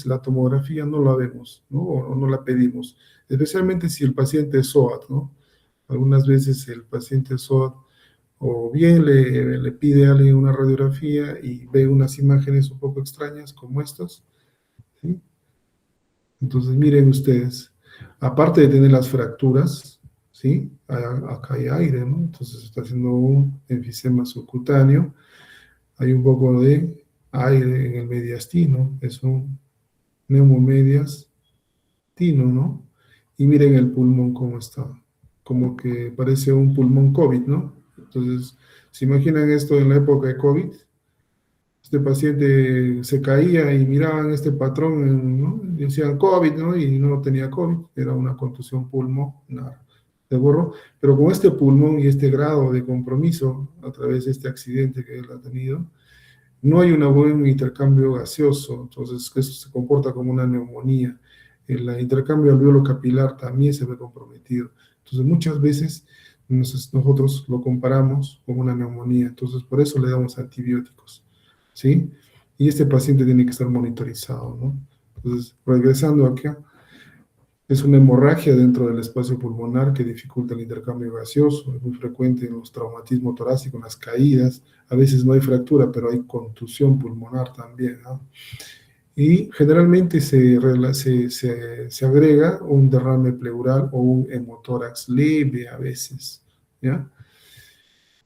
la tomografía no la vemos, ¿no? O no la pedimos, especialmente si el paciente es SOAT, ¿no? Algunas veces el paciente SOAT o bien le pide a alguien una radiografía y ve unas imágenes un poco extrañas como estas, ¿sí? Entonces miren ustedes, aparte de tener las fracturas, ¿sí? Acá hay aire, ¿no? Entonces está haciendo un enfisema subcutáneo, hay un poco de aire en el mediastino, es un neumomediastino, ¿no? Y miren el pulmón cómo está, como que parece un pulmón COVID, ¿no? Entonces, ¿se imaginan esto en la época de COVID? Este paciente se caía y miraban este patrón, ¿no? Y decían COVID, ¿no? Y no tenía COVID, era una contusión pulmonar, ¿de acuerdo? Pero con este pulmón y este grado de compromiso a través de este accidente que él ha tenido, no hay un buen intercambio gaseoso, entonces eso se comporta como una neumonía. El intercambio alveolo capilar también se ve comprometido. Entonces muchas veces nosotros lo comparamos con una neumonía, entonces por eso le damos antibióticos, ¿sí? Y este paciente tiene que estar monitorizado, ¿no? Entonces, regresando acá, es una hemorragia dentro del espacio pulmonar que dificulta el intercambio gaseoso, es muy frecuente en los traumatismos torácicos, en las caídas, a veces no hay fractura, pero hay contusión pulmonar también, ¿no? Y generalmente se agrega un derrame pleural o un hemotórax leve a veces, ¿ya?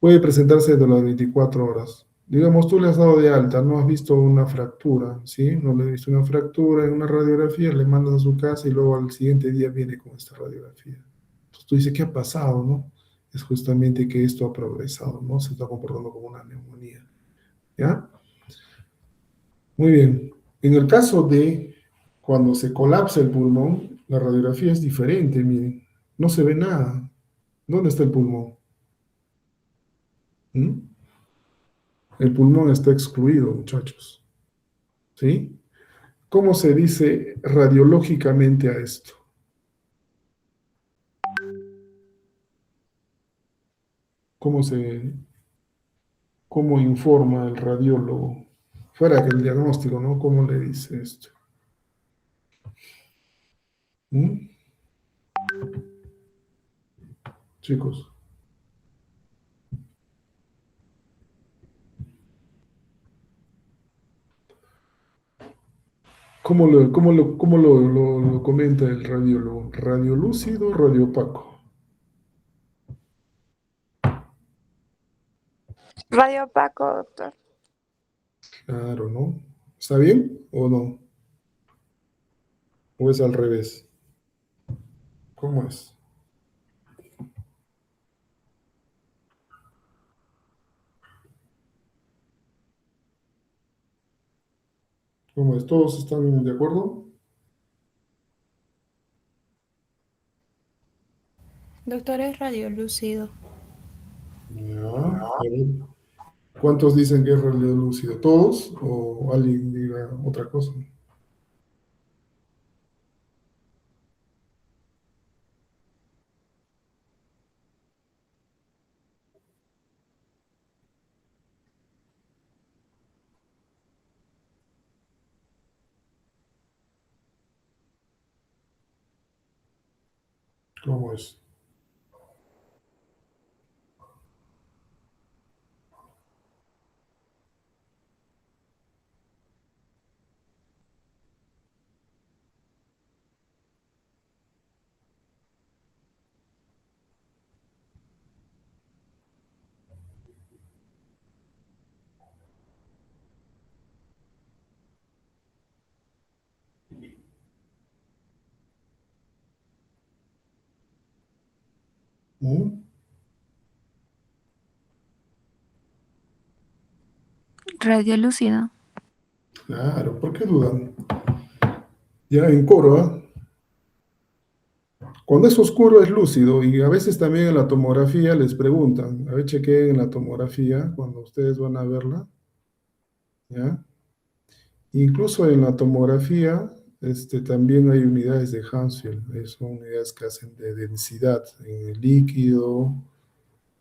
Puede presentarse de las 24 horas. Digamos, tú le has dado de alta, no has visto una fractura, ¿sí? No le has visto una fractura en una radiografía, le mandas a su casa y luego al siguiente día viene con esta radiografía. Entonces tú dices, ¿qué ha pasado, no? Es justamente que esto ha progresado, ¿no? Se está comportando como una neumonía, ¿ya? Muy bien. En el caso de cuando se colapsa el pulmón, la radiografía es diferente, miren. No se ve nada. ¿Dónde está el pulmón? ¿Mm? El pulmón está excluido, muchachos. ¿Sí? ¿Cómo se dice radiológicamente a esto? ¿Cómo se, cómo informa el radiólogo? Fuera que el diagnóstico, ¿no? ¿Cómo le dice esto? ¿Mm? Chicos, ¿cómo lo comenta el radiólogo? ¿Radiolúcido, radiopaco? Radio Paco, doctor. Claro, ¿no? ¿Está bien o no? ¿O es al revés? ¿Cómo es? ¿Cómo es? ¿Todos están de acuerdo? Doctor, es radiolúcido. Ya, a ver. ¿Cuántos dicen que es radiolúcido? ¿Todos? ¿O alguien diga otra cosa? ¿Cómo es? ¿Mm? Radiolúcido. Claro, ¿por qué dudan? Ya en coro, ¿ah? Cuando es oscuro es lúcido y a veces también en la tomografía les preguntan, a ver, chequeen la tomografía cuando ustedes van a verla, ¿ya? Incluso en la tomografía también hay unidades de Hounsfield, son unidades que hacen de densidad en el líquido,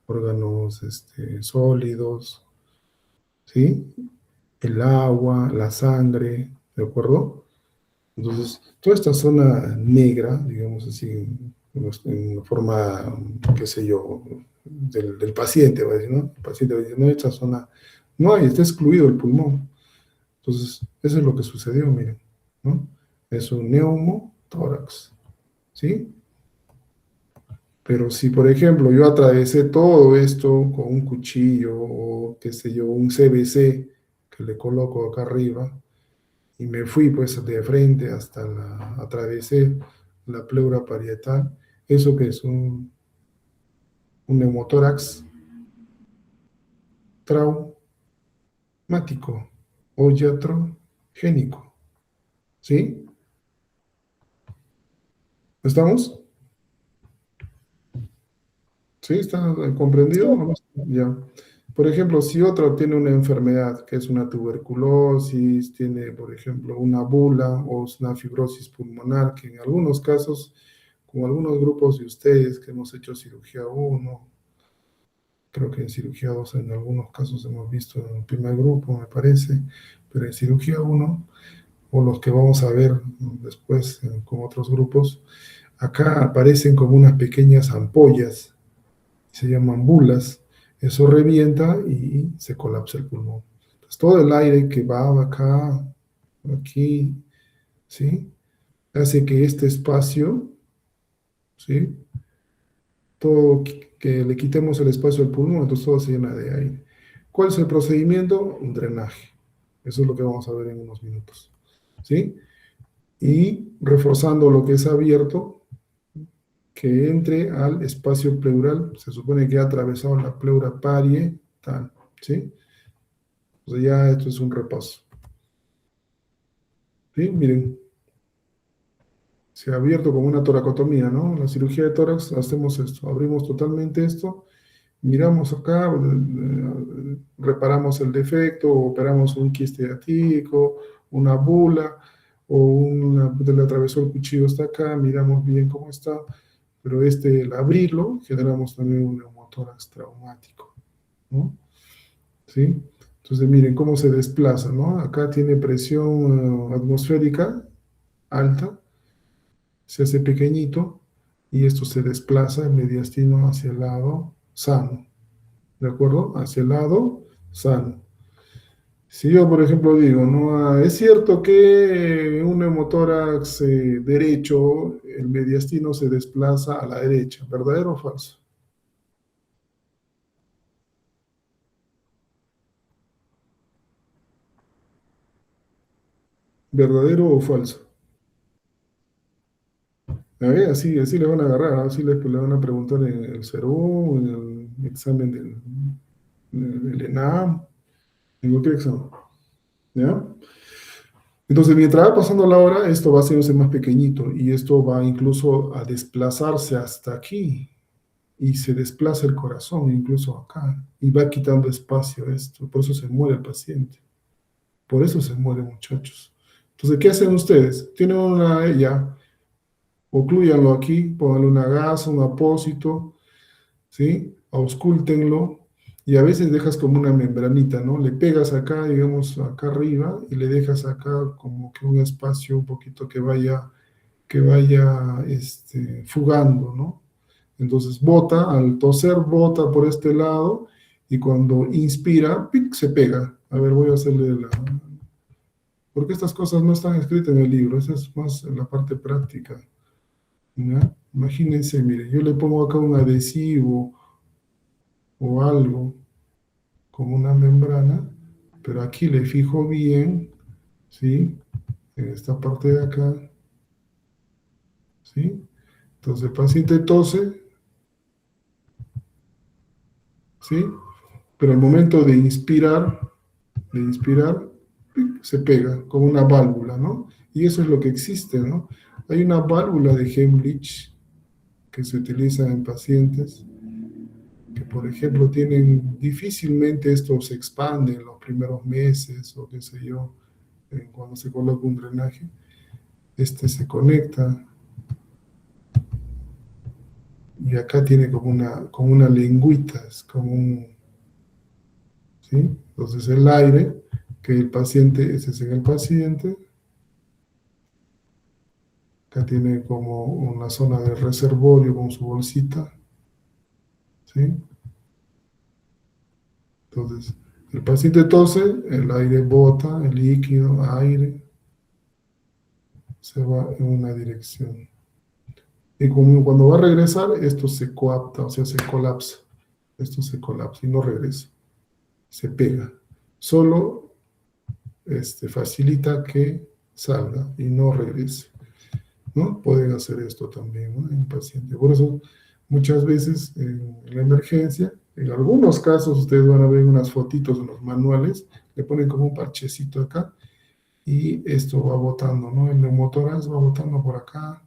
órganos sólidos, ¿sí? El agua, la sangre, ¿de acuerdo? Entonces, toda esta zona negra, digamos así, en forma, qué sé yo, del paciente, va a decir, ¿no? El paciente va a decir, no, esta zona no hay, está excluido el pulmón. Entonces, eso es lo que sucedió, miren, ¿no? Es un neumotórax, ¿sí? Pero si, por ejemplo, yo atravesé todo esto con un cuchillo o, qué sé yo, un CBC que le coloco acá arriba y me fui pues de frente hasta atravesé la pleura parietal, eso que es un neumotórax traumático o iatrogénico, ¿sí? ¿Estamos? ¿Sí? ¿Está comprendido? Sí. ¿O no? Ya. Por ejemplo, si otro tiene una enfermedad que es una tuberculosis, tiene, por ejemplo, una bula o una fibrosis pulmonar, que en algunos casos, con algunos grupos de ustedes que hemos hecho cirugía 1, creo que en cirugía 2 en algunos casos hemos visto en el primer grupo, me parece, pero en cirugía 1, o los que vamos a ver después con otros grupos, acá aparecen como unas pequeñas ampollas, se llaman bulas, eso revienta y se colapsa el pulmón. Entonces, todo el aire que va acá, aquí, ¿sí? Hace que este espacio, ¿sí? Todo, que le quitemos el espacio al pulmón, entonces todo se llena de aire. ¿Cuál es el procedimiento? Un drenaje. Eso es lo que vamos a ver en unos minutos, ¿sí? Y reforzando lo que es abierto, que entre al espacio pleural, se supone que ha atravesado la pleura parietal, ¿sí? O sea, ya esto es un repaso. ¿Sí? Miren, se ha abierto como una toracotomía, ¿no? En la cirugía de tórax hacemos esto, abrimos totalmente esto, miramos acá, reparamos el defecto, operamos un quiste atípico, una bula, o le atravesó el cuchillo hasta acá, miramos bien cómo está, pero el abrirlo, generamos también un neumotórax traumático, ¿no? ¿Sí? Entonces, miren cómo se desplaza, ¿no? Acá tiene presión atmosférica alta, se hace pequeñito y esto se desplaza el mediastino hacia el lado sano, ¿de acuerdo? Hacia el lado sano. Si yo, por ejemplo, digo, ¿no? Es cierto que un neumotórax derecho, el mediastino se desplaza a la derecha, ¿verdadero o falso? ¿Verdadero o falso? A ver, así le van a agarrar, así le van a preguntar en el CERU, en el examen del ENAM, en cualquier examen, ¿ya? Entonces, mientras va pasando la hora, esto va haciéndose más pequeñito y esto va incluso a desplazarse hasta aquí y se desplaza el corazón incluso acá y va quitando espacio esto. Por eso se muere el paciente. Por eso se muere, muchachos. Entonces, ¿qué hacen ustedes? Tienen una ya, oclúyanlo aquí, pónganle una gasa, un apósito, ¿sí? Auscúltenlo y a veces dejas como una membranita, ¿no? Le pegas acá, digamos, acá arriba y le dejas acá como que un espacio un poquito que vaya fugando, ¿no? Entonces bota, al toser bota por este lado y cuando inspira, ¡pic!, se pega. A ver, voy a hacerle porque estas cosas no están escritas en el libro, esa es más la parte práctica, ¿ya? Imagínense, mire, yo le pongo acá un adhesivo o algo como una membrana, pero aquí le fijo bien, ¿sí? En esta parte de acá, ¿sí? Entonces el paciente tose, ¿sí? Pero al momento de inspirar, ¡pic!, se pega como una válvula, ¿no? Y eso es lo que existe, ¿no? Hay una válvula de Heimlich que se utiliza en pacientes que, por ejemplo, difícilmente esto se expande en los primeros meses o qué sé yo, cuando se coloca un drenaje. Se conecta y acá tiene como una lengüita, es como ¿sí? Entonces el aire que el paciente, ese es en el paciente, Acá tiene como una zona de reservorio con su bolsita, ¿sí? Entonces, el paciente tose, el aire bota, el líquido, aire, se va en una dirección. Y cuando va a regresar, esto se coapta, o sea, se colapsa. Esto se colapsa y no regresa. Se pega. Solo facilita que salga y no regrese, ¿no? Pueden hacer esto también, ¿no? En paciente. Por eso, muchas veces en la emergencia, en algunos casos, ustedes van a ver unas fotitos en los manuales, le ponen como un parchecito acá y esto va botando, ¿no? El neumotórax va botando por acá,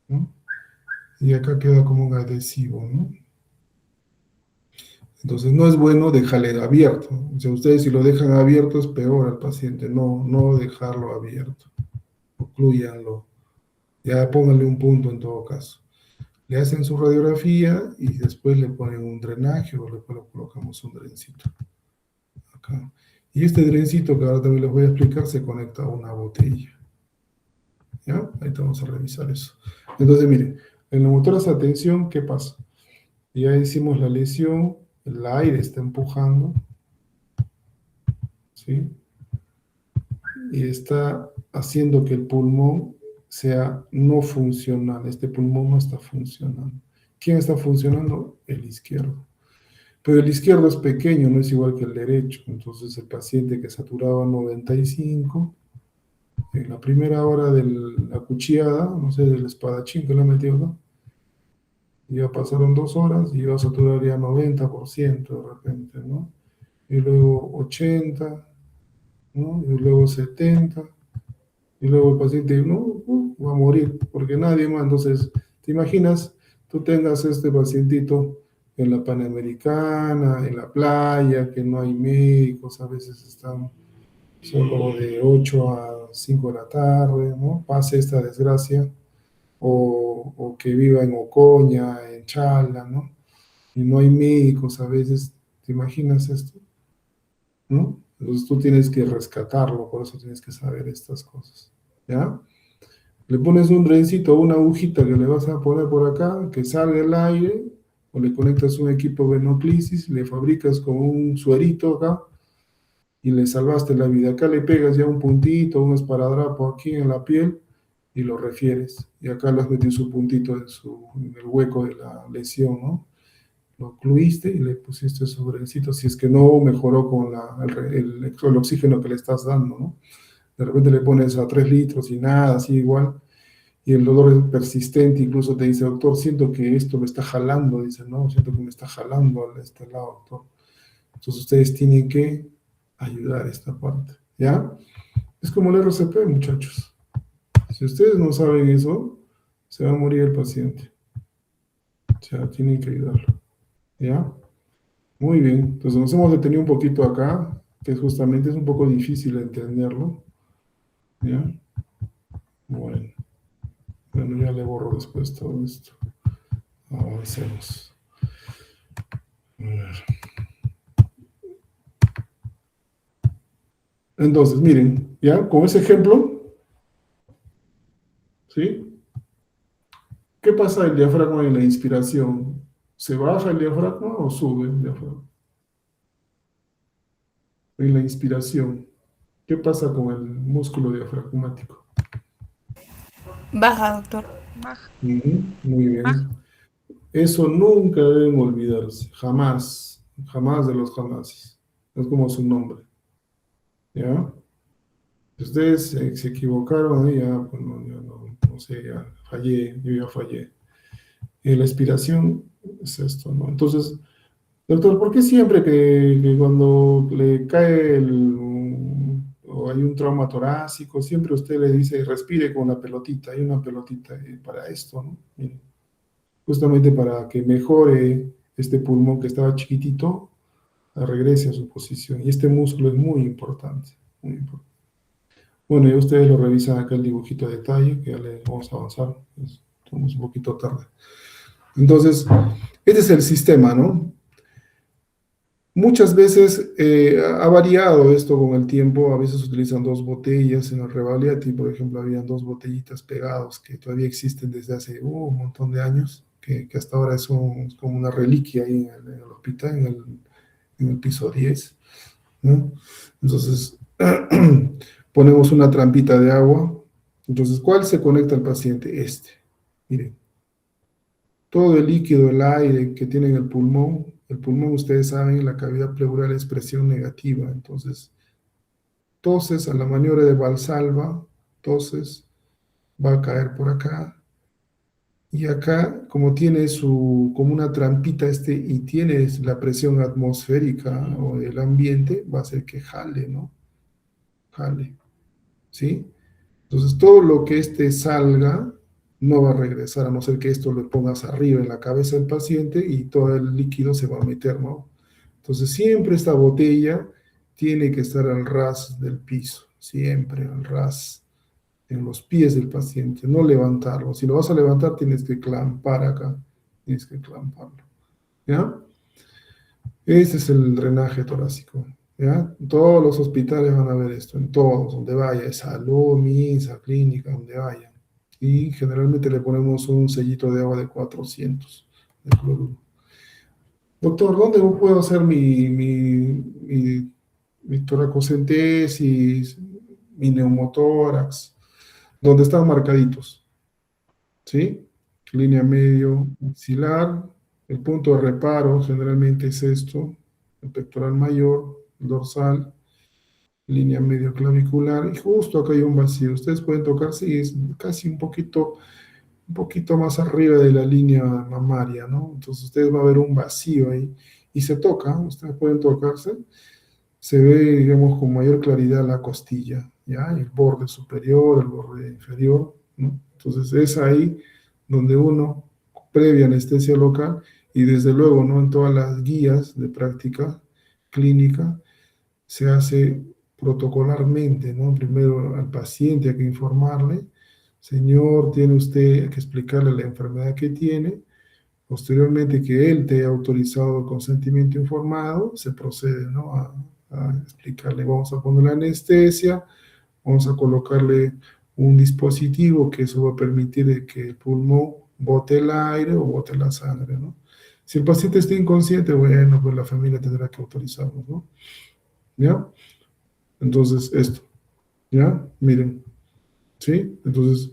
¿no? Y acá queda como un adhesivo, ¿no? Entonces no es bueno dejarle abierto. O sea, ustedes si lo dejan abierto es peor al paciente, no dejarlo abierto. Oclúyanlo. Ya pónganle un punto en todo caso. Le hacen su radiografía y después le ponen un drenaje o le colocamos un drencito. Acá. Y este drencito que ahora también les voy a explicar se conecta a una botella. ¿Ya? Ahí vamos a revisar eso. Entonces, miren, en la neumotórax atención, ¿qué pasa? Ya hicimos la lesión, el aire está empujando, ¿sí? Y está haciendo que el pulmón sea no funcional. Este pulmón no está funcionando. ¿Quién está funcionando? El izquierdo. Pero el izquierdo es pequeño, no es igual que el derecho. Entonces el paciente que saturaba 95, en la primera hora de la cuchillada, no sé, del espadachín que le ha metido, ¿no? Ya pasaron 2 horas y iba a saturar ya 90% de repente, ¿no? Y luego 80, ¿no? Y luego 70, y luego el paciente, no, va a morir, porque nadie más. Entonces, ¿te imaginas? Tú tengas este pacientito en la Panamericana, en la playa, que no hay médicos, a veces están solo de 8 a 5 de la tarde, ¿no? Pase esta desgracia, o que viva en Ocoña, en Chala, ¿no? Y no hay médicos a veces, ¿te imaginas esto? ¿No? Entonces tú tienes que rescatarlo, por eso tienes que saber estas cosas, ¿ya? Le pones un drencito, una agujita que le vas a poner por acá, que salga el aire, o le conectas un equipo venoclisis, le fabricas con un suerito acá, y le salvaste la vida. Acá le pegas ya un puntito, un esparadrapo aquí en la piel, y lo refieres. Y acá le has metido su puntito en el hueco de la lesión, ¿no? Lo ocluiste y le pusiste su drencito, si es que no mejoró con el oxígeno que le estás dando, ¿no? De repente le pones a 3 litros y nada, así igual, y el dolor es persistente, incluso te dice, doctor, siento que esto me está jalando, dice, no, siento que me está jalando a este lado, doctor. Entonces ustedes tienen que ayudar a esta parte, ¿ya? Es como el RCP, muchachos. Si ustedes no saben eso, se va a morir el paciente. O sea, tienen que ayudarlo, ¿ya? Muy bien, entonces nos hemos detenido un poquito acá, que justamente es un poco difícil entenderlo, ¿ya? Bueno, ya le borro después todo esto. Avancemos. A ver. Entonces, miren, ya, con ese ejemplo, ¿sí? ¿Qué pasa el diafragma en la inspiración? ¿Se baja el diafragma o sube el diafragma? En la inspiración, ¿qué pasa con el músculo diafragmático? Baja, doctor. Muy bien. Eso nunca deben olvidarse, jamás, jamás de los jamases. Es como su nombre, ¿ya? Si ustedes se equivocaron, ya, bueno, ya no sé, ya fallé, yo ya fallé. La expiración es esto, ¿no? Entonces, doctor, ¿por qué siempre que cuando le cae o hay un trauma torácico, siempre usted le dice, respire con la pelotita, hay una pelotita para esto, ¿no? Miren, justamente para que mejore este pulmón que estaba chiquitito, regrese a su posición. Y este músculo es muy importante, muy importante. Bueno, ya ustedes lo revisan acá el dibujito de detalle, que ya le vamos a avanzar, estamos un poquito tarde. Entonces, este es el sistema, ¿no? Muchas veces ha variado esto con el tiempo, a veces utilizan dos botellas en el Revalliati, por ejemplo, habían dos botellitas pegados que todavía existen desde hace un montón de años, que hasta ahora son como una reliquia ahí en el hospital, en el piso 10, ¿no? Entonces, ponemos una trampita de agua. Entonces, ¿cuál se conecta al paciente? Este. Miren, todo el líquido, el aire que tiene en el pulmón, ustedes saben, la cavidad pleural es presión negativa. Entonces, toses a la maniobra de Valsalva, toses, va a caer por acá. Y acá, como tiene como una trampita y tiene la presión atmosférica o del ambiente, va a hacer que jale, ¿no? Jale, ¿sí? Entonces, todo lo que salga no va a regresar, a no ser que esto lo pongas arriba en la cabeza del paciente y todo el líquido se va a meter, ¿no? Entonces, siempre esta botella tiene que estar al ras del piso, siempre al ras, en los pies del paciente, no levantarlo. Si lo vas a levantar, tienes que clampar acá, tienes que clamparlo, ¿ya? Este es el drenaje torácico, ¿ya? Todos los hospitales van a ver esto, en todos, donde vaya, salud, MINSA, clínica, donde vaya. Y generalmente le ponemos un sellito de agua de 400 de cloruro. Doctor, ¿dónde puedo hacer mi toracocentesis, mi neumotórax? Donde están marcaditos, ¿sí? Línea medio axilar, el punto de reparo generalmente es esto, el pectoral mayor, el dorsal, línea medio clavicular, y justo acá hay un vacío. Ustedes pueden tocarse y es casi un poquito más arriba de la línea mamaria, ¿no? Entonces ustedes van a ver un vacío ahí, y se toca, ustedes pueden tocarse, se ve, digamos, con mayor claridad la costilla, ¿ya? El borde superior, el borde inferior, ¿no? Entonces es ahí donde uno, previa anestesia local, y desde luego, ¿no? En todas las guías de práctica clínica, se hace protocolarmente, ¿no? Primero al paciente hay que informarle, señor, tiene usted que explicarle la enfermedad que tiene, posteriormente que él te haya autorizado el consentimiento informado, se procede, ¿no? A explicarle, vamos a poner la anestesia, vamos a colocarle un dispositivo que eso va a permitir de que el pulmón bote el aire o bote la sangre, ¿no? Si el paciente está inconsciente, bueno, pues la familia tendrá que autorizarlo, ¿no? ¿Ya? Entonces, esto, ¿ya? Miren, ¿sí? Entonces,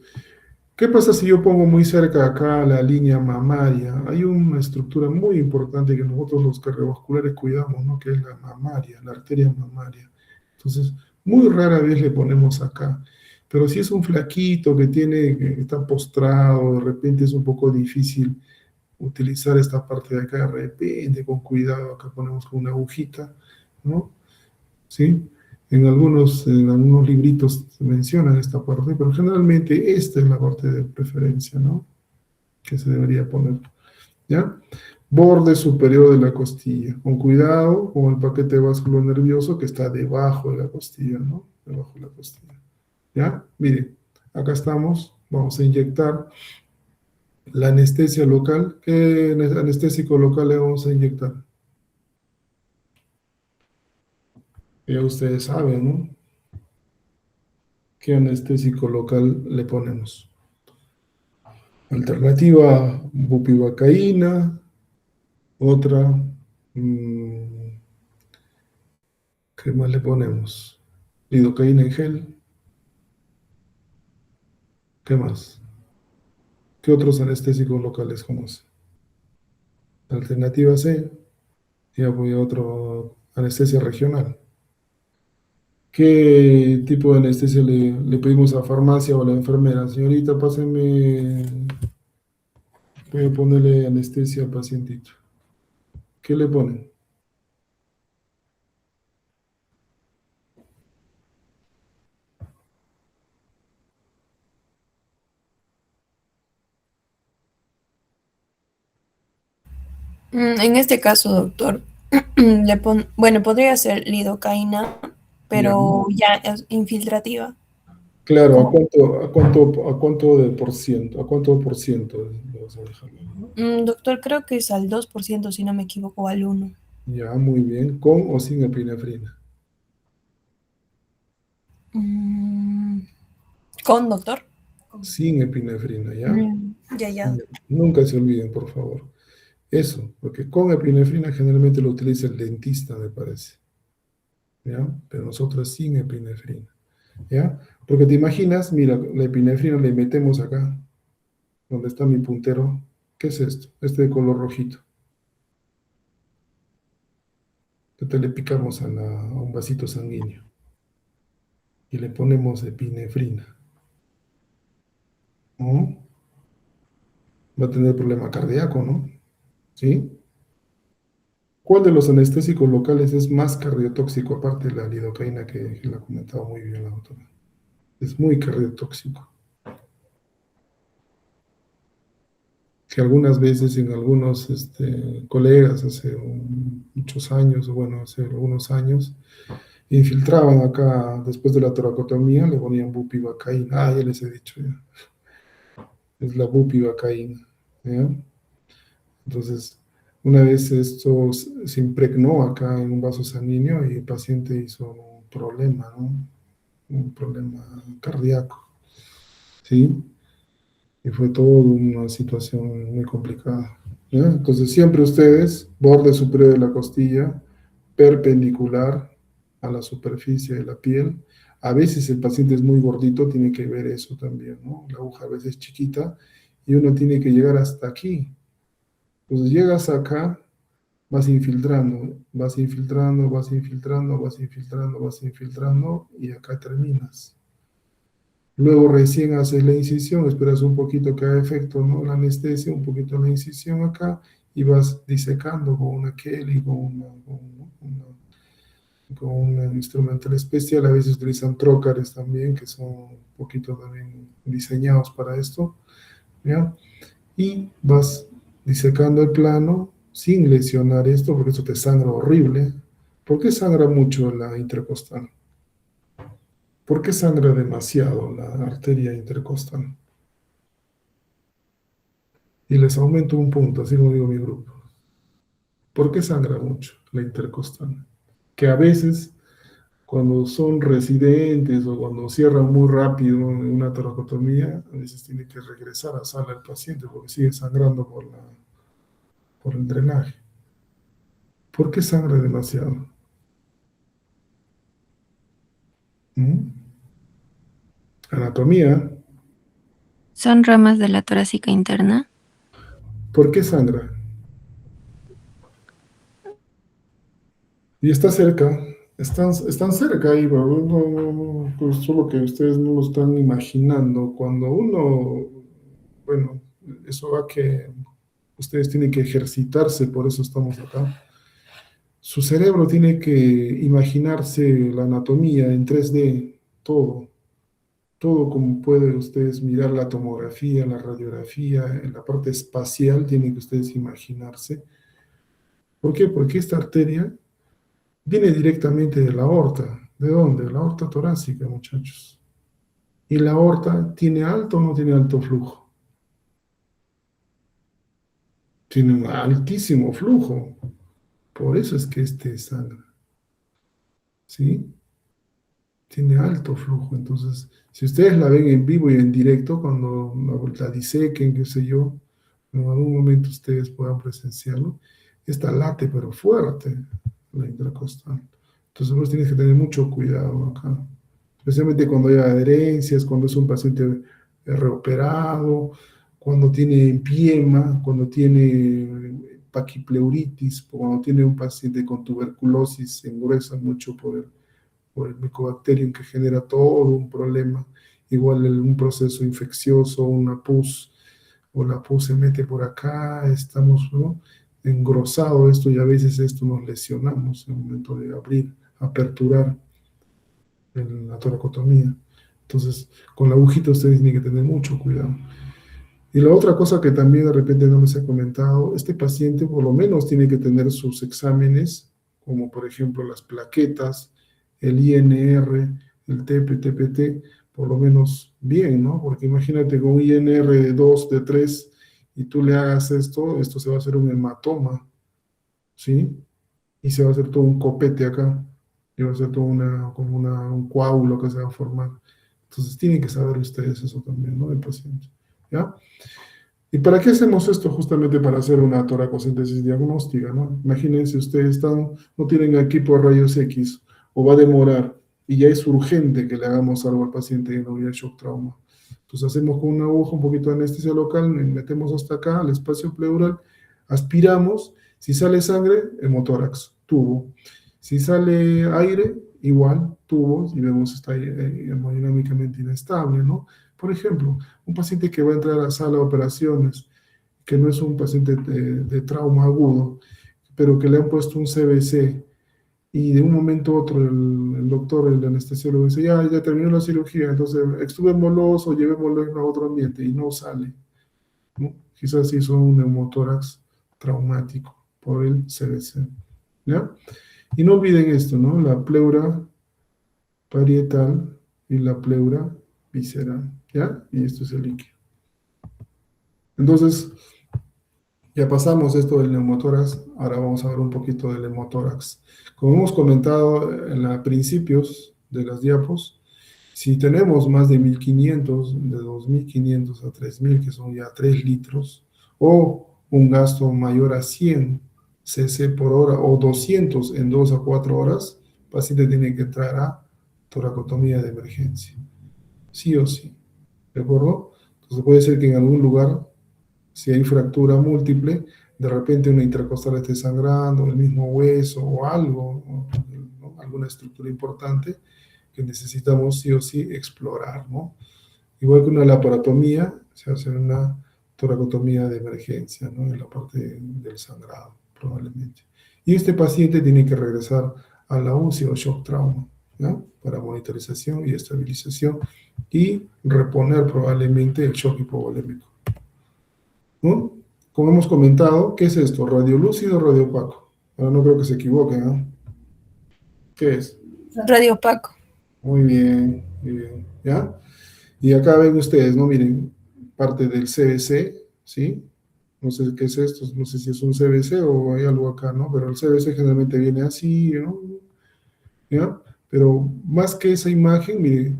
¿qué pasa si yo pongo muy cerca acá la línea mamaria? Hay una estructura muy importante que nosotros los cardiovasculares cuidamos, ¿no? Que es la mamaria, la arteria mamaria. Entonces, muy rara vez le ponemos acá. Pero si es un flaquito que está postrado, de repente es un poco difícil utilizar esta parte de acá, de repente, con cuidado, acá ponemos con una agujita, ¿no? ¿Sí? En algunos libritos se mencionan esta parte, pero generalmente esta es la parte de preferencia, ¿no? Que se debería poner, ¿ya? Borde superior de la costilla, con cuidado con el paquete vascular nervioso que está debajo de la costilla, ¿no? Debajo de la costilla, ¿ya? Miren, acá estamos, vamos a inyectar la anestesia local. ¿Qué anestésico local le vamos a inyectar? Ya ustedes saben, ¿no? ¿Qué anestésico local le ponemos? Alternativa, bupivacaína. Otra, ¿qué más le ponemos? Lidocaína en gel. ¿Qué más? ¿Qué otros anestésicos locales conoce? Alternativa C. Ya voy a otro, anestesia regional. ¿Qué tipo de anestesia le pedimos a farmacia o a la enfermera? Señorita, pásenme, voy a ponerle anestesia al pacientito. ¿Qué le ponen? En este caso, doctor, bueno, podría ser lidocaína, Ya. pero ya es infiltrativa. Claro, ¿a Como, cuánto, a cuánto de por ciento? ¿A cuánto por ciento le vas a dejar? doctor, creo que es al 2% si no me equivoco, o al 1%. Ya, muy bien. ¿Con o sin epinefrina? Mm, ¿Con, doctor? Sin epinefrina, ¿ya? Ya, ya. Ya. Nunca se olviden, por favor. Eso, porque con epinefrina generalmente lo utiliza el dentista, me parece, ¿ya? Pero nosotros sin epinefrina, ¿ya? Porque te imaginas, mira, la epinefrina le metemos acá, donde está mi puntero. ¿Qué es esto? Este de color rojito. Entonces le picamos a un vasito sanguíneo y le ponemos epinefrina, ¿no? Va a tener problema cardíaco, ¿no? ¿Sí? ¿Cuál de los anestésicos locales es más cardiotóxico, aparte de la lidocaína que la comentaba muy bien la doctora? Es muy cardiotóxico. Que algunas veces en algunos colegas hace muchos años, o bueno, hace algunos años, infiltraban acá, después de la toracotomía, le ponían bupivacaína. Ah, ya les he dicho ya. Es la bupivacaína, ¿ya? Entonces, una vez esto se impregnó acá en un vaso sanguíneo y el paciente hizo un problema, ¿no? Un problema cardíaco, ¿sí? Y fue toda una situación muy complicada, ¿ya? Entonces, siempre ustedes, borde superior de la costilla, perpendicular a la superficie de la piel. A veces el paciente es muy gordito, tiene que ver eso también, ¿no? La aguja a veces es chiquita y uno tiene que llegar hasta aquí. Entonces, llegas acá, vas infiltrando, vas infiltrando, vas infiltrando, vas infiltrando, vas infiltrando y acá terminas. Luego recién haces la incisión, esperas un poquito que haga efecto, ¿no? La anestesia, un poquito la incisión acá y vas disecando con una Kelly, con un instrumental especial. A veces utilizan trócares también, que son un poquito también diseñados para esto, ¿ya? Y vas disecando el plano sin lesionar esto, porque esto te sangra horrible. ¿Por qué sangra mucho la intercostal? ¿Por qué sangra demasiado la arteria intercostal? Y les aumento un punto, así como digo mi grupo. ¿Por qué sangra mucho la intercostal? Que a veces, cuando son residentes o cuando cierran muy rápido en una toracotomía, a veces tiene que regresar a sala el paciente porque sigue sangrando por el drenaje. ¿Por qué sangra demasiado? ¿Mm? Anatomía. ¿Son ramas de la torácica interna? ¿Por qué sangra? Y está cerca, están cerca ahí, pero pues solo que ustedes no lo están imaginando. Cuando uno, bueno, eso va que ustedes tienen que ejercitarse, por eso estamos acá. Su cerebro tiene que imaginarse la anatomía en 3D, todo, todo como pueden ustedes mirar la tomografía, la radiografía, en la parte espacial tienen que ustedes imaginarse. ¿Por qué? Porque esta arteria viene directamente de la aorta. ¿De dónde? La aorta torácica, muchachos. ¿Y la aorta tiene alto o no tiene alto flujo? Tiene un altísimo flujo. Por eso es que este sangra. ¿Sí? Tiene alto flujo. Entonces, si ustedes la ven en vivo y en directo, cuando la disequen, qué sé yo, en algún momento ustedes puedan presenciarlo, esta late pero fuerte, la intercostal. Entonces, vos tienes que tener mucho cuidado acá, especialmente cuando hay adherencias, cuando es un paciente reoperado, cuando tiene empiema, cuando tiene paquipleuritis, cuando tiene un paciente con tuberculosis, se engruesa mucho por el Mycobacterium que genera todo un problema, igual un proceso infeccioso, una pus, o la pus se mete por acá, estamos, ¿no?, engrosado esto y a veces esto nos lesionamos en el momento de abrir, aperturar en la toracotomía. Entonces, con la agujita ustedes tienen que tener mucho cuidado. Y la otra cosa que también de repente no les he comentado, este paciente por lo menos tiene que tener sus exámenes, como por ejemplo las plaquetas, el INR, el TP-TPT, por lo menos bien, ¿no? Porque imagínate con un INR de 2, de 3, y tú le hagas esto se va a hacer un hematoma, ¿sí? y se va a hacer todo un copete acá, y va a ser todo un coágulo que se va a formar. Entonces tienen que saber ustedes eso también, ¿no? El paciente, ¿ya? ¿Y para qué hacemos esto? Justamente para hacer una toracosíntesis diagnóstica, ¿no? Imagínense, ustedes no tienen equipo de rayos X, o va a demorar, y ya es urgente que le hagamos algo al paciente en la unidad de shock trauma. Entonces hacemos con una aguja un poquito de anestesia local, metemos hasta acá, al espacio pleural, aspiramos, si sale sangre, hemotórax, tubo. Si sale aire, igual, tubo, y vemos está hemodinámicamente inestable, ¿no? Por ejemplo, un paciente que va a entrar a la sala de operaciones, que no es un paciente de trauma agudo, pero que le han puesto un CBC, y de un momento a otro el doctor, el anestesiólogo dice, ya terminó la cirugía, entonces extubémoslo o llevémoslo a otro ambiente, y no sale, ¿no? Quizás hizo un neumotórax traumático por el CBC, ¿ya? Y no olviden esto, ¿no? La pleura parietal y la pleura visceral, ¿ya? Y esto es el líquido. Entonces, ya pasamos esto del neumotórax, ahora vamos a ver un poquito del hemotórax. Como hemos comentado a principios de las diapos, si tenemos más de 1500, de 2500 a 3000, que son ya 3 litros, o un gasto mayor a 100 cc por hora, o 200 en 2 a 4 horas, el paciente tiene que entrar a toracotomía de emergencia, sí o sí, ¿de acuerdo? Entonces puede ser que en algún lugar, si hay fractura múltiple, de repente una intercostal esté sangrando, el mismo hueso o algo, ¿no? Alguna estructura importante que necesitamos sí o sí explorar, ¿no? Igual que una laparotomía, se hace una toracotomía de emergencia, ¿no? En la parte del sangrado, probablemente. Y este paciente tiene que regresar a la UCI o shock trauma, ¿no? Para monitorización y estabilización y reponer probablemente el shock hipovolémico, ¿no? Como hemos comentado, ¿qué es esto? ¿Radiolúcido o radiopaco? Ahora no creo que se equivoquen, ¿no? ¿Qué es? Radiopaco. Muy bien, ¿ya? Y acá ven ustedes, ¿no? Miren, parte del CBC, ¿sí? No sé qué es esto, no sé si es un CBC o hay algo acá, ¿no? Pero el CBC generalmente viene así, ¿no? ¿Ya? Pero más que esa imagen, miren,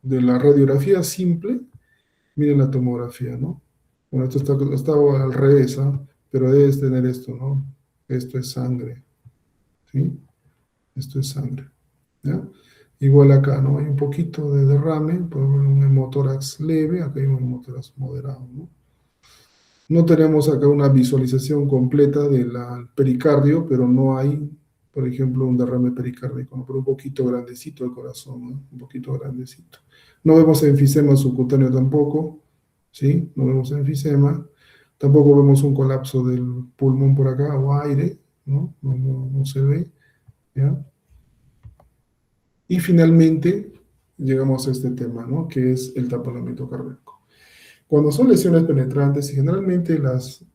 de la radiografía simple, miren la tomografía, ¿no? Bueno, esto está al revés, ¿ah? Pero debes tener esto, ¿no? Esto es sangre, ¿sí? Esto es sangre, ¿ya? Igual acá, ¿no? Hay un poquito de derrame, por un hemotórax leve, acá hay un hemotórax moderado, ¿no? No tenemos acá una visualización completa del pericardio, pero no hay, por ejemplo, un derrame pericárdico, ¿no? Pero un poquito grandecito el corazón, ¿no? Un poquito grandecito. No vemos enfisema subcutáneo tampoco, ¿sí? No vemos enfisema. Tampoco vemos un colapso del pulmón por acá, o aire, ¿no? No se ve, ¿ya? Y finalmente llegamos a este tema, ¿no? Que es el taponamiento cardíaco. Cuando son lesiones penetrantes, y generalmente las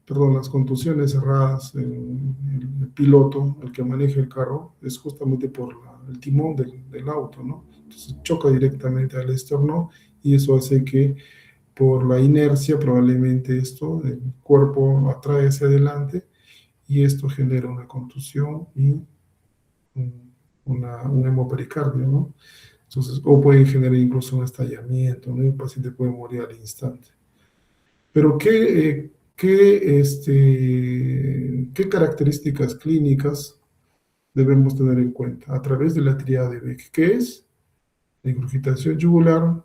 contusiones cerradas, el piloto, el que maneja el carro, es justamente por el timón del auto, ¿no? Entonces choca directamente al esternón y eso hace que por la inercia probablemente el cuerpo atrae hacia adelante y esto genera una contusión y un hemopericardio, ¿no? Entonces, o puede generar incluso un estallamiento, ¿no? Y el paciente puede morir al instante. Pero ¿qué características clínicas debemos tener en cuenta a través de la tríada de Beck? ¿Qué es? La ingurgitación yugular,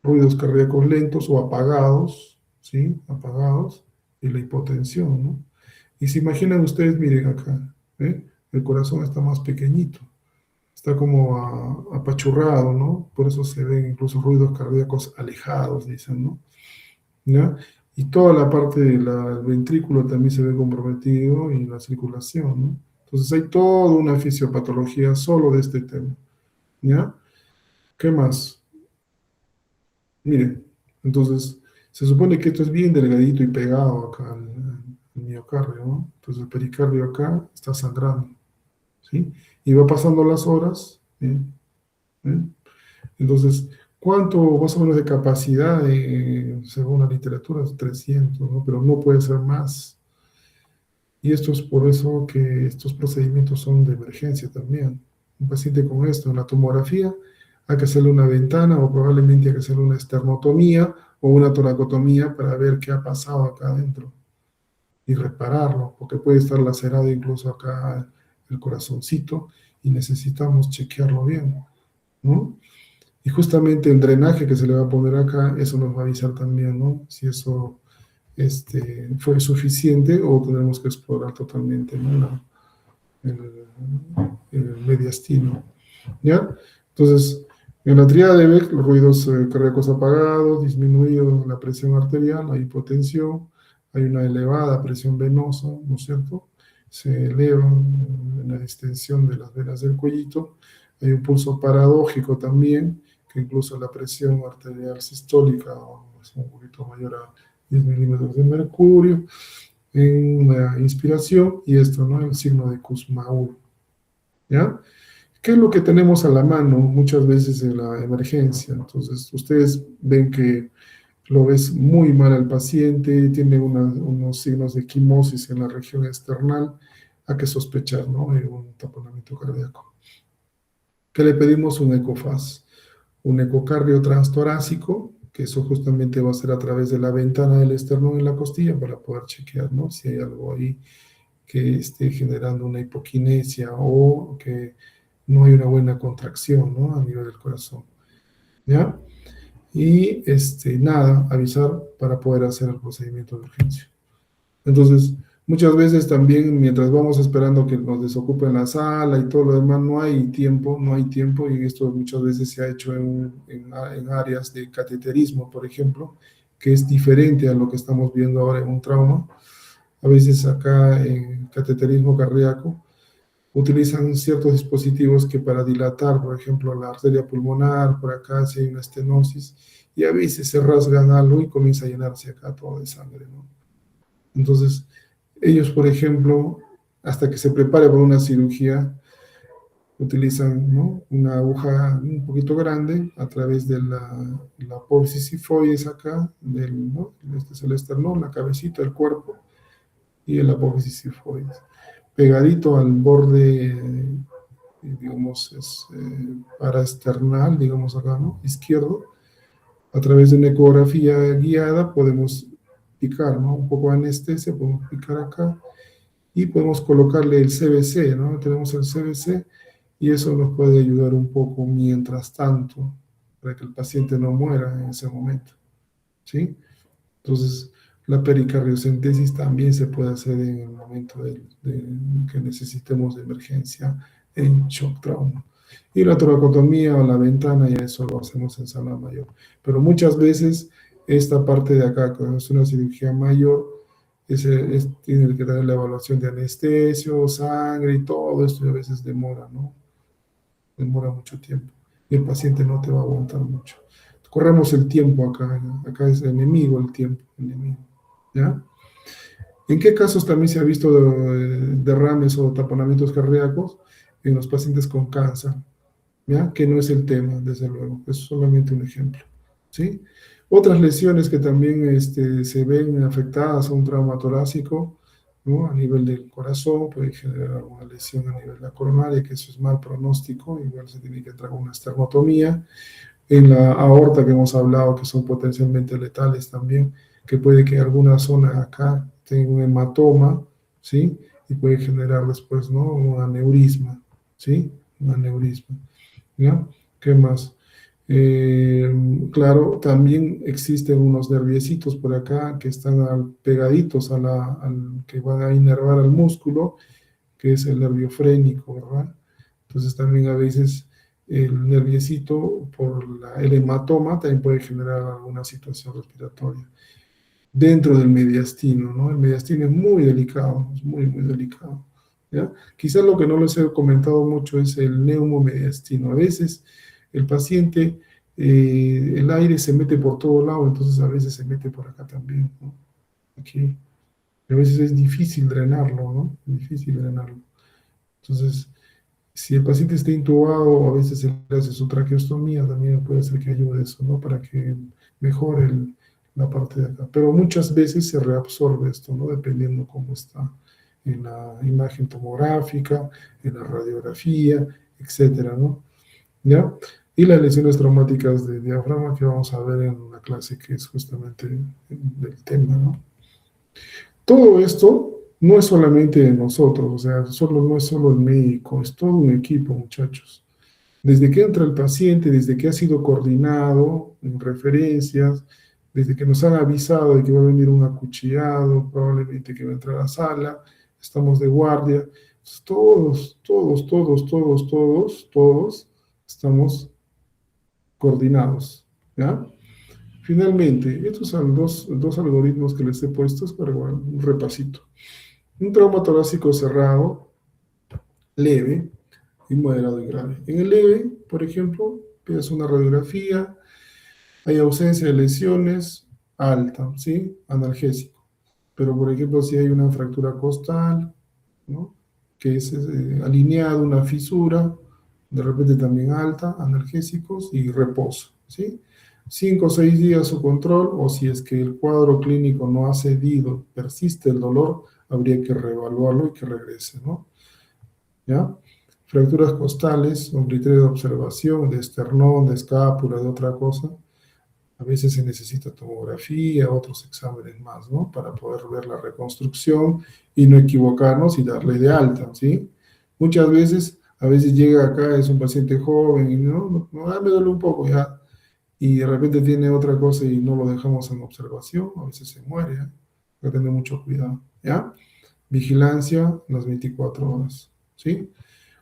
ruidos cardíacos lentos o apagados, ¿sí? Apagados, y la hipotensión, ¿no? Y se imaginan ustedes, miren acá, ¿eh? El corazón está más pequeñito, está como apachurrado, ¿no? Por eso se ven incluso ruidos cardíacos alejados, dicen, ¿no? ¿Ya? Y toda la parte del ventrículo también se ve comprometido y la circulación, ¿no? Entonces hay toda una fisiopatología solo de este tema, ¿ya? ¿Qué más? Miren, entonces se supone que esto es bien delgadito y pegado acá al miocardio, ¿no? Entonces el pericardio acá está sangrando, ¿sí? Y va pasando las horas, ¿sí? ¿Eh? Entonces, ¿cuánto más o menos de capacidad, según la literatura? Es 300, ¿no? Pero no puede ser más. Y esto es por eso que estos procedimientos son de emergencia también. Un paciente con esto en la tomografía, hay que hacerle una ventana o probablemente hay que hacerle una esternotomía o una toracotomía para ver qué ha pasado acá adentro y repararlo, porque puede estar lacerado incluso acá el corazoncito y necesitamos chequearlo bien, ¿no? Y justamente el drenaje que se le va a poner acá, eso nos va a avisar también, ¿no? Si eso fue suficiente o tenemos que explorar totalmente, ¿no? el mediastino, ¿ya? Entonces, en la tríada de Beck, los ruidos cardíacos apagados, disminuido la presión arterial, la hipotensión, hay una elevada presión venosa, ¿no es cierto? Se eleva la distensión de las venas del cuellito, hay un pulso paradójico también, que incluso la presión arterial sistólica es un poquito mayor a 10 milímetros de mercurio en la inspiración, y esto, ¿no? El signo de Kussmaul, ¿ya? ¿Qué es lo que tenemos a la mano muchas veces en la emergencia? Entonces, ustedes ven que lo ves muy mal al paciente, tiene unos signos de equimosis en la región external, hay que sospechar, ¿no? De un taponamiento cardíaco. ¿Qué le pedimos? Un ecofaz, un ecocardio transtorácico, que eso justamente va a ser a través de la ventana del esternón en la costilla para poder chequear, ¿no? Si hay algo ahí que esté generando una hipoquinesia o que no hay una buena contracción, ¿no? A nivel del corazón, ¿ya? Y nada, avisar para poder hacer el procedimiento de urgencia. Entonces, muchas veces también, mientras vamos esperando que nos desocupen la sala y todo lo demás, no hay tiempo, y esto muchas veces se ha hecho en áreas de cateterismo, por ejemplo, que es diferente a lo que estamos viendo ahora en un trauma. A veces acá en cateterismo cardíaco utilizan ciertos dispositivos que para dilatar, por ejemplo, la arteria pulmonar, por acá si hay una estenosis, y a veces se rasgan algo y comienza a llenarse acá todo de sangre, ¿no? Entonces, ellos, por ejemplo, hasta que se prepare para una cirugía, utilizan, ¿no? Una aguja un poquito grande a través de la apófisis sifoides acá, ¿no? Este es el esternón, la cabecita, el cuerpo, y el apófisis sifoides. Pegadito al borde, digamos, paraesternal, digamos acá, ¿no? Izquierdo, a través de una ecografía guiada podemos picar, ¿no? Un poco de anestesia, podemos picar acá y podemos colocarle el CBC, ¿no? Tenemos el CBC y eso nos puede ayudar un poco mientras tanto para que el paciente no muera en ese momento, ¿sí? Entonces, la pericardiocentesis también se puede hacer en el momento que necesitemos de emergencia en shock trauma. Y la toracotomía o la ventana, ya eso lo hacemos en sala mayor. Pero muchas veces esta parte de acá, cuando es una cirugía mayor, tiene que tener la evaluación de anestesio, sangre y todo esto, y a veces demora, ¿no? Demora mucho tiempo. Y el paciente no te va a aguantar mucho. Corremos el tiempo acá, ¿no? Acá es enemigo el tiempo, enemigo, ¿ya? ¿En qué casos también se ha visto derrames o taponamientos cardíacos? En los pacientes con cáncer, ¿ya? Que no es el tema, desde luego, es solamente un ejemplo, ¿sí? Otras lesiones que también se ven afectadas a un trauma torácico, ¿no? A nivel del corazón, puede generar alguna lesión a nivel de la coronaria, que eso es mal pronóstico, igual se tiene que entrar con una esternotomía. En la aorta que hemos hablado, que son potencialmente letales también, que puede que alguna zona acá tenga un hematoma, ¿sí? Y puede generar después, ¿no? Un aneurisma, ¿sí? Un aneurisma, ¿ya? ¿Qué más? Claro, también existen unos nerviecitos por acá que están pegaditos que van a inervar al músculo, que es el nervio frénico, ¿verdad? Entonces también a veces el nerviecito por el hematoma también puede generar alguna situación respiratoria dentro del mediastino, ¿no? El mediastino es muy delicado, es muy, muy delicado, ¿ya? Quizás lo que no les he comentado mucho es el neumomediastino. A veces el paciente, el aire se mete por todo lado, entonces a veces se mete por acá también, ¿no? Aquí. A veces es difícil drenarlo, ¿no? Es difícil drenarlo. Entonces, si el paciente está intubado, a veces se le hace su traqueostomía, también puede ser que ayude eso, ¿no? Para que mejore la parte de acá. Pero muchas veces se reabsorbe esto, ¿no? Dependiendo cómo está en la imagen tomográfica, en la radiografía, etcétera, ¿no? ¿Ya? Y las lesiones traumáticas de diafragma que vamos a ver en una clase que es justamente del tema, ¿no? Todo esto no es solamente de nosotros, o sea, no es solo el médico, es todo un equipo, muchachos. Desde que entra el paciente, desde que ha sido coordinado en referencias, desde que nos han avisado de que va a venir un acuchillado, probablemente que va a entrar a la sala, estamos de guardia, pues todos estamos coordinados, ¿ya? Finalmente, estos son dos algoritmos que les he puesto, es para un repasito. Un trauma torácico cerrado, leve, y moderado y grave. En el leve, por ejemplo, pides una radiografía, hay ausencia de lesiones, alta, ¿sí? Analgésico. Pero, por ejemplo, si hay una fractura costal, ¿no? Que es alineado, una fisura, de repente también alta, analgésicos y reposo, ¿sí? 5 o 6 días su control, o si es que el cuadro clínico no ha cedido, persiste el dolor, habría que reevaluarlo y que regrese, ¿no? ¿Ya? Fracturas costales, un criterio de observación, de esternón, de escápula, de otra cosa. A veces se necesita tomografía, otros exámenes más, ¿no? Para poder ver la reconstrucción y no equivocarnos y darle de alta, ¿sí? Muchas veces, a veces llega acá, es un paciente joven y me duele un poco ya, y de repente tiene otra cosa y no lo dejamos en observación, a veces se muere, ¿eh? Hay que tener mucho cuidado, ¿ya? Vigilancia las 24 horas, ¿sí?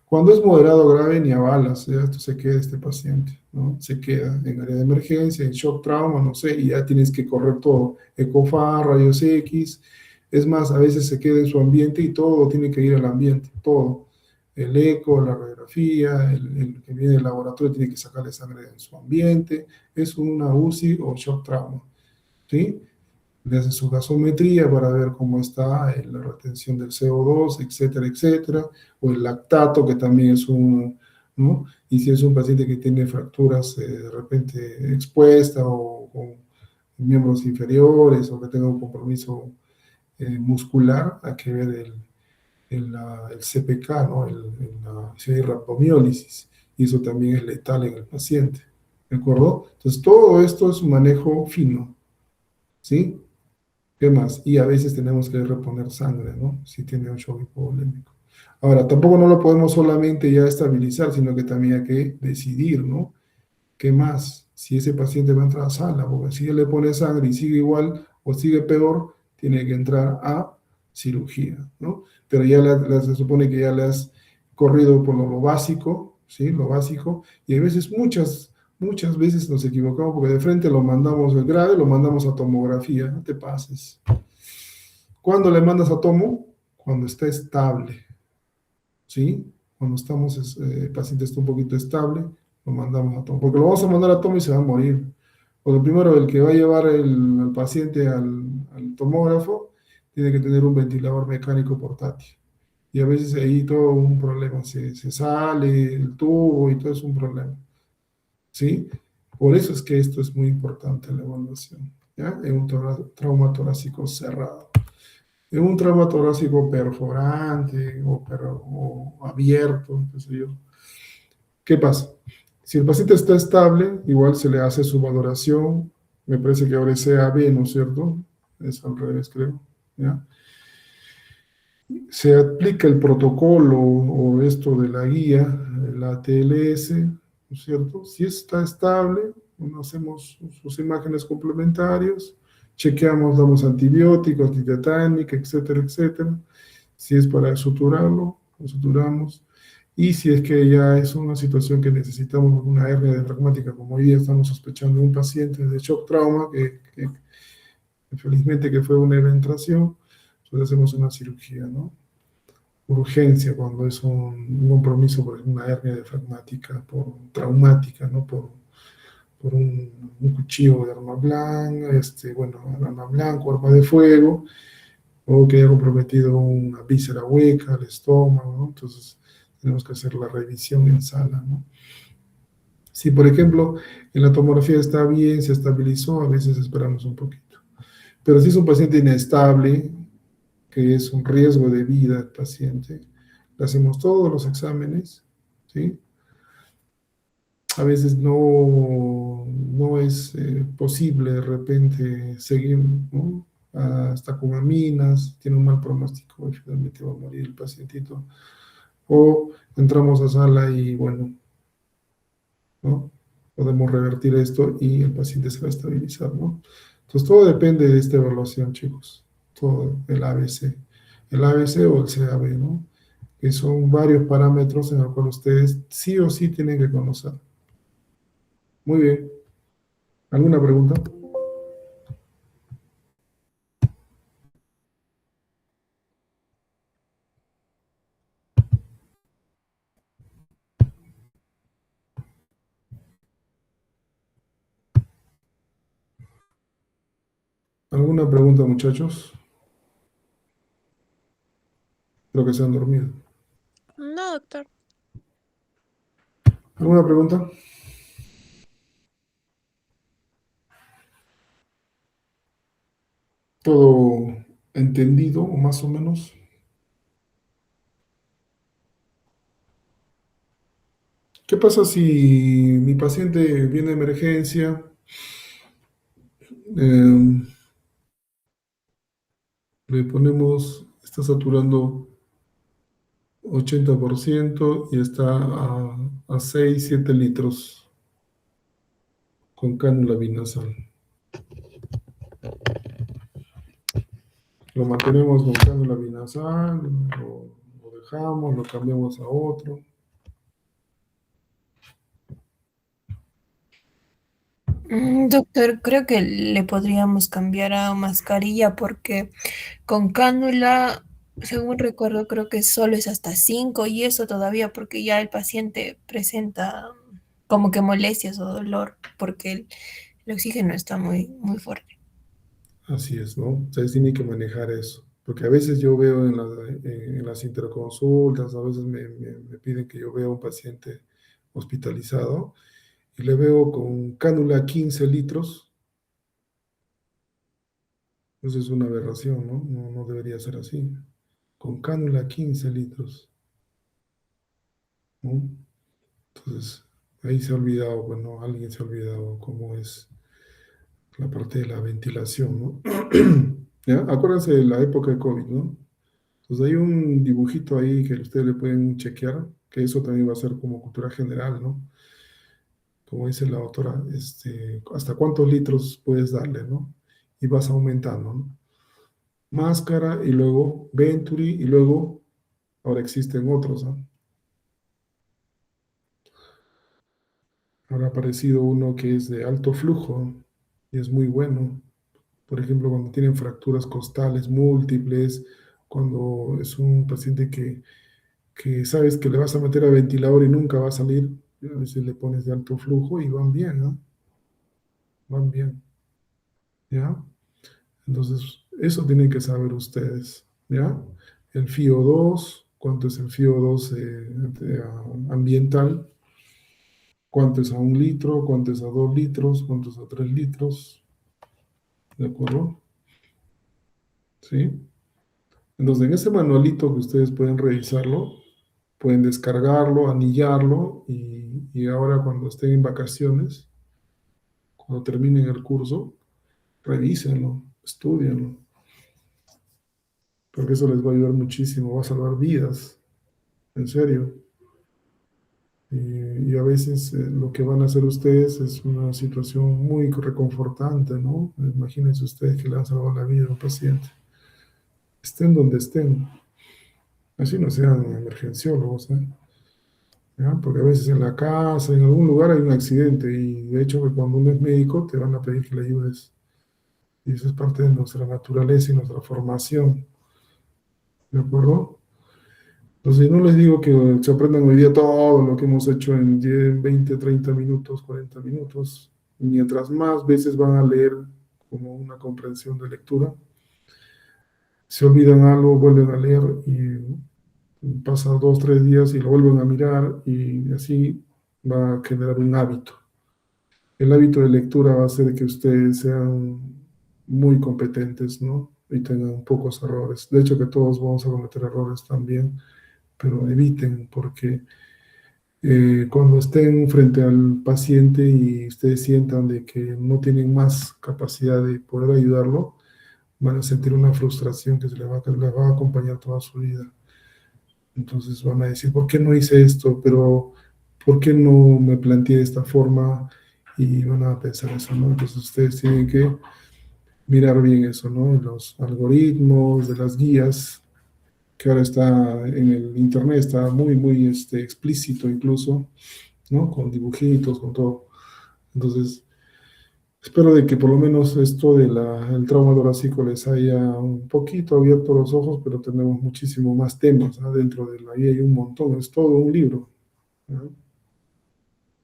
Cuando es moderado grave, ni a balas, ya esto se queda este paciente, ¿no? Se queda en área de emergencia, en shock trauma, no sé, y ya tienes que correr todo, ecofar, rayos X, es más, a veces se queda en su ambiente y todo tiene que ir al ambiente, todo. El eco, la radiografía, el que viene del laboratorio tiene que sacarle sangre en su ambiente, es una UCI o shock trauma, ¿sí? Le hace su gasometría para ver cómo está la retención del CO2, etcétera, etcétera, o el lactato, que también es ¿no? Y si es un paciente que tiene fracturas de repente expuesta o con miembros inferiores o que tenga un compromiso muscular, hay que ver el CPK, ¿no? Si hay rhabdomiólisis, y eso también es letal en el paciente, ¿de acuerdo? Entonces, todo esto es un manejo fino, ¿sí? ¿Qué más? Y a veces tenemos que reponer sangre, ¿no? Si tiene un shock hipovolémico. Ahora, tampoco no lo podemos solamente ya estabilizar, sino que también hay que decidir, ¿no? ¿Qué más? Si ese paciente va a entrar a sala, porque si él le pone sangre y sigue igual o sigue peor, tiene que entrar a cirugía, ¿no? Pero ya se supone que ya le has corrido por lo básico, ¿sí? Lo básico, y a veces muchas veces nos equivocamos porque de frente lo mandamos el grave, lo mandamos a tomografía, no te pases. ¿Cuándo le mandas a tomo? Cuando está estable, ¿sí? Cuando el paciente está un poquito estable, lo mandamos a tomo, porque lo vamos a mandar a tomo y se va a morir. Porque primero el que va a llevar al paciente al tomógrafo tiene que tener un ventilador mecánico portátil. Y a veces ahí todo un problema, se sale el tubo y todo es un problema, ¿sí? Por eso es que esto es muy importante, la evaluación, ¿ya? En un trauma torácico cerrado. En un trauma torácico perforante o abierto, qué sé yo. ¿Qué pasa? Si el paciente está estable, igual se le hace su valoración, me parece que ahora es CAB, ¿no es cierto? Es al revés, creo, ¿ya? Se aplica el protocolo o esto de la guía, la ATLS, ¿no es cierto? Si está estable, bueno, hacemos sus imágenes complementarias, chequeamos, damos antibióticos, antitetánica, etcétera, etcétera. Si es para suturarlo, lo suturamos. Y si es que ya es una situación que necesitamos una hernia diafragmática, como hoy día estamos sospechando de un paciente de shock trauma, que felizmente que fue una eventración, entonces hacemos una cirugía, ¿no? Urgencia cuando es un compromiso por una hernia diafragmática traumática, ¿no? Por un cuchillo de arma blanca, arma blanca, arma de fuego, o que haya comprometido una víscera hueca, el estómago, ¿no? Entonces tenemos que hacer la revisión en sala, ¿no? Si, por ejemplo, en la tomografía está bien, se estabilizó, a veces esperamos un poquito. Pero si es un paciente inestable, que es un riesgo de vida al paciente. Le hacemos todos los exámenes, ¿sí? A veces no es posible de repente seguir, ¿no? Hasta con aminas, tiene un mal pronóstico y finalmente va a morir el pacientito. O entramos a sala y bueno, ¿no? Podemos revertir esto y el paciente se va a estabilizar, ¿no? Entonces todo depende de esta evaluación, chicos. Todo, el ABC. El ABC o el CAB, ¿no? Que son varios parámetros en los cuales ustedes sí o sí tienen que conocer. Muy bien. ¿Alguna pregunta? ¿Alguna pregunta, muchachos? Creo que se han dormido. No, doctor. ¿Alguna pregunta? ¿Todo entendido o más o menos? ¿Qué pasa si mi paciente viene de emergencia? eh, Le ponemos, está saturando 80% y está a 6, 7 litros con cánula binasal. Lo mantenemos con cánula binasal, lo dejamos, lo cambiamos a otro. Doctor, creo que le podríamos cambiar a mascarilla porque con cánula, según recuerdo, creo que solo es hasta 5 y eso todavía porque ya el paciente presenta como que molestias o dolor porque el oxígeno está muy fuerte. Así es, ¿no? Ustedes tienen que manejar eso. Porque a veces yo veo en las interconsultas, a veces me piden que yo vea a un paciente hospitalizado y le veo con cánula 15 litros. Eso es una aberración, ¿no? No debería ser así. Con cánula 15 litros, ¿no? Entonces, ahí se ha olvidado, bueno, alguien se ha olvidado cómo es la parte de la ventilación, ¿no? ¿Ya? Acuérdense de la época de COVID, ¿no? Entonces hay un dibujito ahí que ustedes le pueden chequear, que eso también va a ser como cultura general, ¿no? Como dice la autora, hasta cuántos litros puedes darle, ¿no? Y vas aumentando, ¿no? Máscara y luego Venturi y luego, ahora existen otros, ¿no? Ahora ha aparecido uno que es de alto flujo y es muy bueno. Por ejemplo, cuando tienen fracturas costales múltiples, cuando es un paciente que sabes que le vas a meter a ventilador y nunca va a salir, a veces le pones de alto flujo y van bien, ¿no? Van bien, ¿ya? Entonces, eso tienen que saber ustedes, ¿ya? El FiO2, cuánto es el FiO2 ambiental, cuánto es a 1 litro, cuánto es a 2 litros, cuánto es a 3 litros, ¿de acuerdo? ¿Sí? Entonces, en ese manualito que ustedes pueden revisarlo, pueden descargarlo, anillarlo y ahora cuando estén en vacaciones, cuando terminen el curso, revísenlo, estudienlo, porque eso les va a ayudar muchísimo, va a salvar vidas, en serio. Y a veces lo que van a hacer ustedes es una situación muy reconfortante, ¿no? Imagínense ustedes que le han salvado la vida a un paciente, estén donde estén, así no sean emergenciólogos, ¿eh? ¿Ya? Porque a veces en la casa, en algún lugar hay un accidente y de hecho que cuando uno es médico te van a pedir que le ayudes. Y eso es parte de nuestra naturaleza y nuestra formación, ¿de acuerdo? Entonces no les digo que se aprendan hoy día todo lo que hemos hecho en 10, 20, 30 minutos, 40 minutos. Mientras más veces van a leer como una comprensión de lectura, se olvidan algo, vuelven a leer y pasa 2, 3 días y lo vuelven a mirar y así va a generar un hábito. El hábito de lectura va a hacer que ustedes sean muy competentes, ¿no? y tengan pocos errores. De hecho, que todos vamos a cometer errores también, pero eviten, porque cuando estén frente al paciente y ustedes sientan de que no tienen más capacidad de poder ayudarlo, van a sentir una frustración que les va a acompañar toda su vida. Entonces van a decir, ¿por qué no hice esto? Pero, ¿por qué no me planteé de esta forma? Y van a pensar eso, ¿no? Entonces ustedes tienen que mirar bien eso, ¿no? Los algoritmos de las guías, que ahora está en el internet, está muy explícito incluso, ¿no? Con dibujitos, con todo. Entonces, espero de que por lo menos esto del trauma torácico les haya un poquito abierto los ojos, pero tenemos muchísimo más temas, ¿no? Dentro de la guía hay un montón, es todo un libro, ¿no?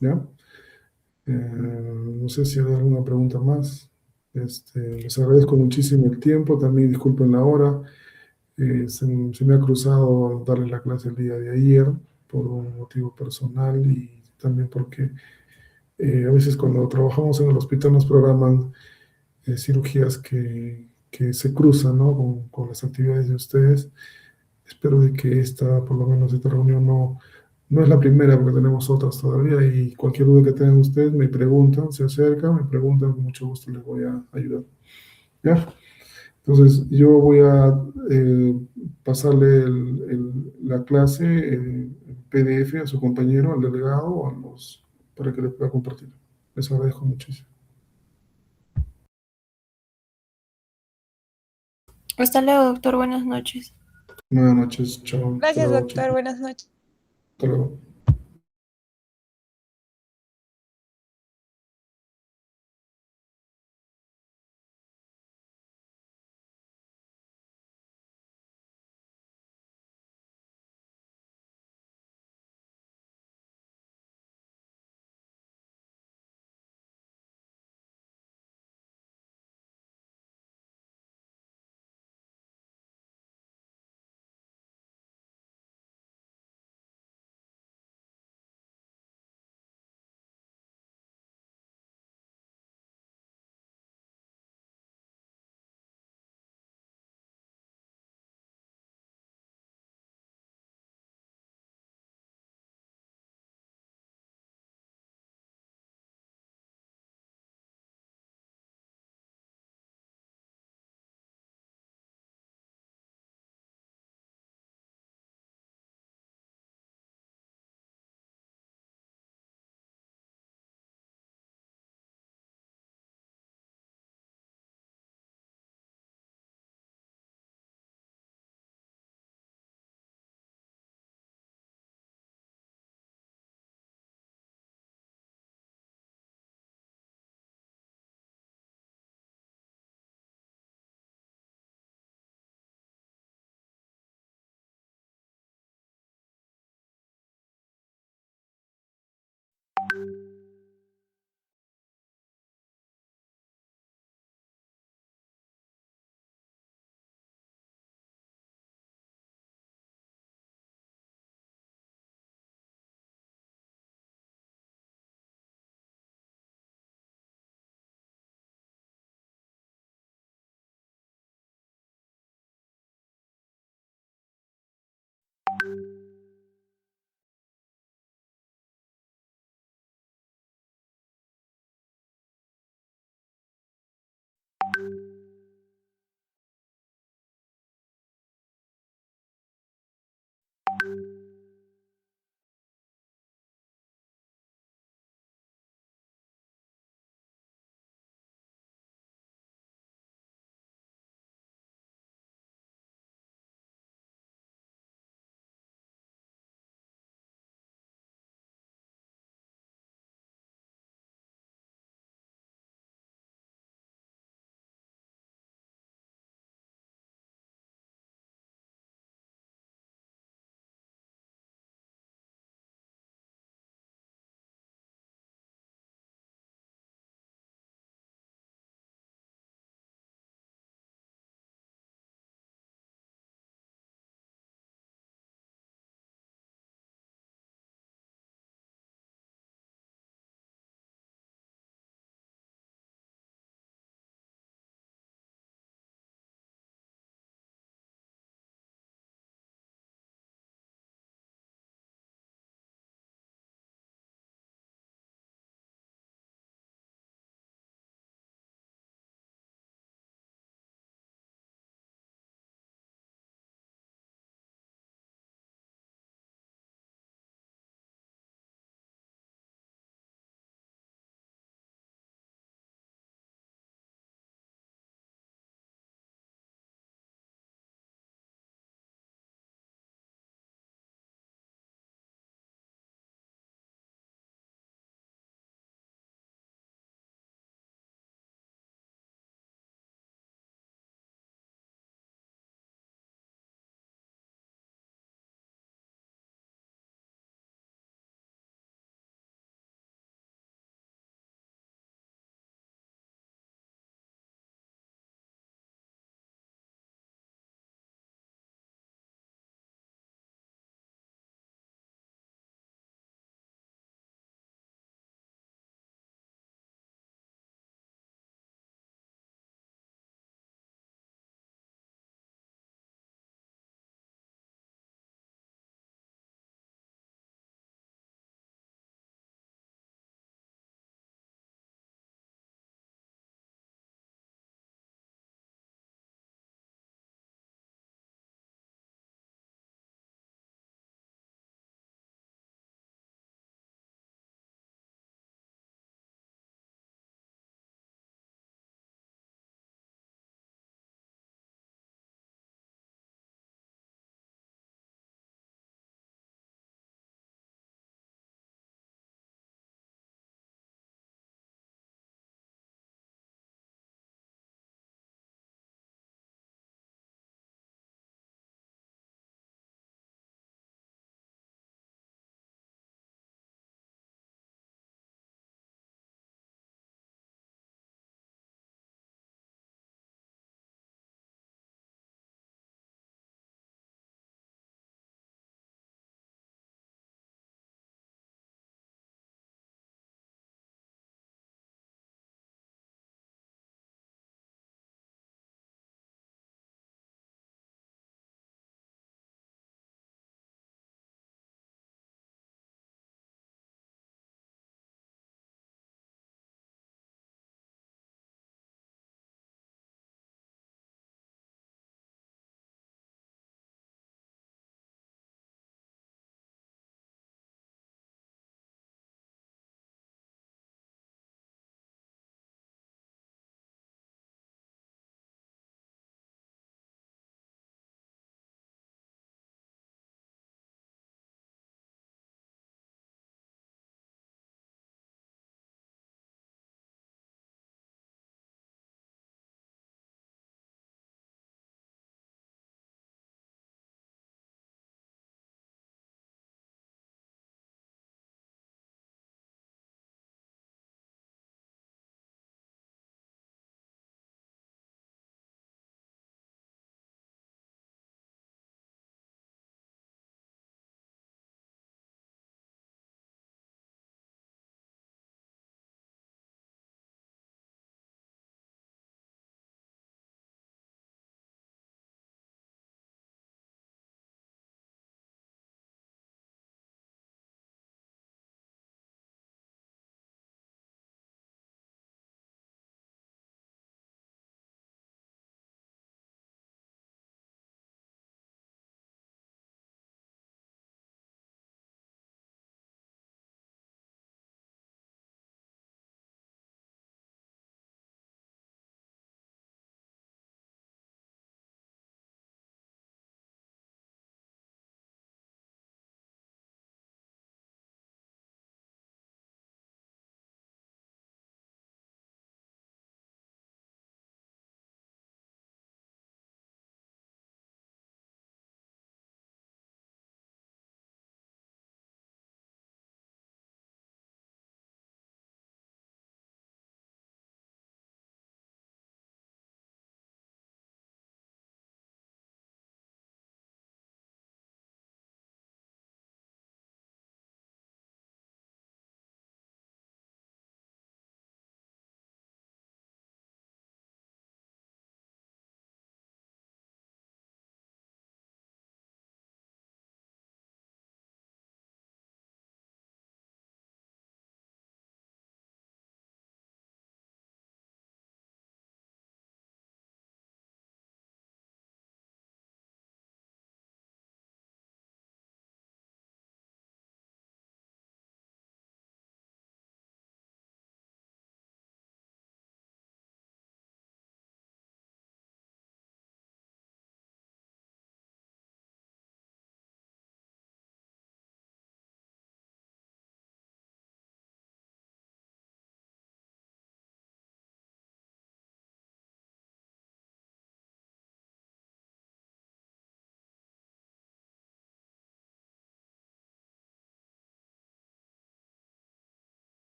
¿Ya? No sé si hay alguna pregunta más. Les agradezco muchísimo el tiempo, también disculpen la hora. Se me ha cruzado darle la clase el día de ayer por un motivo personal y también porque a veces cuando trabajamos en el hospital nos programan cirugías que se cruzan, ¿no? con las actividades de ustedes. Espero de que por lo menos esta reunión no es la primera, porque tenemos otras todavía, y cualquier duda que tengan ustedes me preguntan, se acercan, me preguntan, con mucho gusto les voy a ayudar. ¿Ya? Entonces, yo voy a pasarle la clase en PDF a su compañero, al delegado, para que le pueda compartir. Les agradezco muchísimo. Hasta luego, doctor. Buenas noches. Buenas noches, chao. Hasta Gracias, luego, doctor. chicos. Buenas noches. Hasta luego.